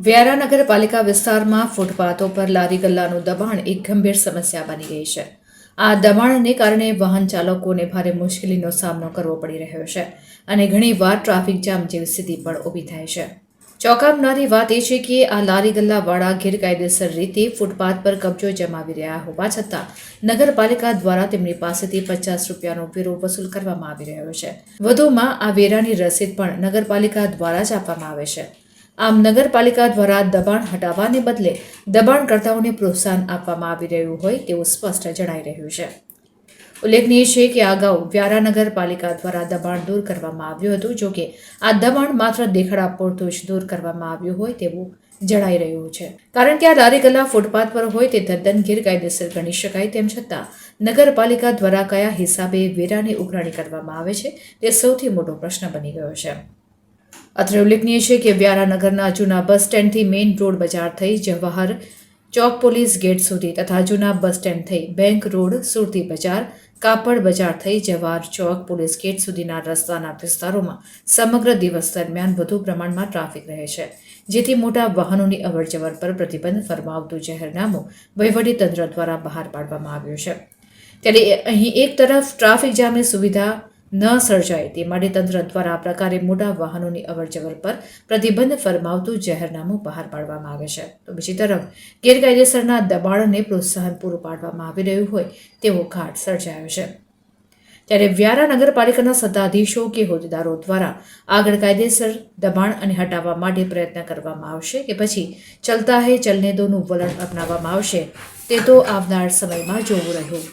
વ્યારા નગરપાલિકા વિસ્તારમાં ફૂટપાથો પર લારી ગલ્લાનું દબાણ એક ગંભીર સમસ્યા બની ગઈ છે. આ દબાણને કારણે વાહન ચાલકોને ભારે મુશ્કેલીનો સામનો કરવો પડી રહ્યો છે અને ઘણીવાર ટ્રાફિક જામ જેવી સ્થિતિ પણ ઊભી થાય છે. ચોંકાવનારી વાત એ છે કે આ લારી ગલ્લાવાળા ગેરકાયદેસર રીતે ફૂટપાથ પર કબજો જમાવી રહ્યા હોવા છતાં નગરપાલિકા દ્વારા તેમની પાસેથી 50 રૂપિયાનો વેરો વસૂલ કરવામાં આવી રહ્યો છે. વધુમાં આ વેરાની રસીદ પણ નગરપાલિકા દ્વારા જ આપવામાં આવે છે. આમ નગરપાલિકા દ્વારા દબાણ હટાવવાને બદલે દબાણકર્તાઓને પ્રોત્સાહન આપવામાં આવી રહ્યું હોય તેવું સ્પષ્ટ જણાઈ રહ્યું છે. ઉલ્લેખનીય છે કે અગાઉ વ્યારા નગરપાલિકા દ્વારા દબાણ દૂર કરવામાં આવ્યું હતું. જોકે આ દબાણ માત્ર દેખાડા પૂરતું જ દૂર કરવામાં આવ્યું હોય તેવું જણાઈ રહ્યું છે. કારણ કે આ લારી ગલ્લા ફૂટપાથ પર હોય તે તદ્દન ગેરકાયદેસર ગણી શકાય. તેમ છતાં નગરપાલિકા દ્વારા કયા હિસાબે વેરાની ઉઘરાણી કરવામાં આવે છે તે સૌથી મોટો પ્રશ્ન બની ગયો છે. અત્રે ઉલ્લેખનીય છે કે વ્યારા નગરના જૂના બસ સ્ટેન્ડથી મેઇન રોડ બજાર થઈ જવાહર ચોક પોલીસ ગેટ સુધી તથા જૂના બસ સ્ટેન્ડ થઈ બેંક રોડ સુરતી બજાર કાપડ બજાર થઈ જવાહર ચોક પોલીસ ગેટ સુધીના રસ્તાના વિસ્તારોમાં સમગ્ર દિવસ દરમિયાન વધુ પ્રમાણમાં ટ્રાફિક રહે છે, જેથી મોટા વાહનોની અવરજવર પર પ્રતિબંધ ફરમાવતું જાહેરનામું વહીવટીતંત્ર દ્વારા બહાર પાડવામાં આવ્યું છે. ત્યારે અહીં એક તરફ ટ્રાફિક જામની સુવિધા ન સર્જાય તે માટે તંત્ર દ્વારા આ પ્રકારે મોટા વાહનોની અવરજવર પર પ્રતિબંધ ફરમાવતું જાહેરનામું બહાર પાડવામાં આવે છે, તો બીજી તરફ ગેરકાયદેસરના દબાણને પ્રોત્સાહન પૂરું પાડવામાં આવી રહ્યું હોય તેવો ઘાટ સર્જાયો છે. ત્યારે વ્યારા નગરપાલિકાના સત્તાધીશો કે હોદ્દેદારો દ્વારા આગળ કાયદેસર દબાણ અને હટાવવા માટે પ્રયત્ન કરવામાં આવશે કે પછી ચલતા હે ચલને દોનું વલણ અપનાવવામાં આવશે તે તો આવનાર સમયમાં જોવું રહ્યું.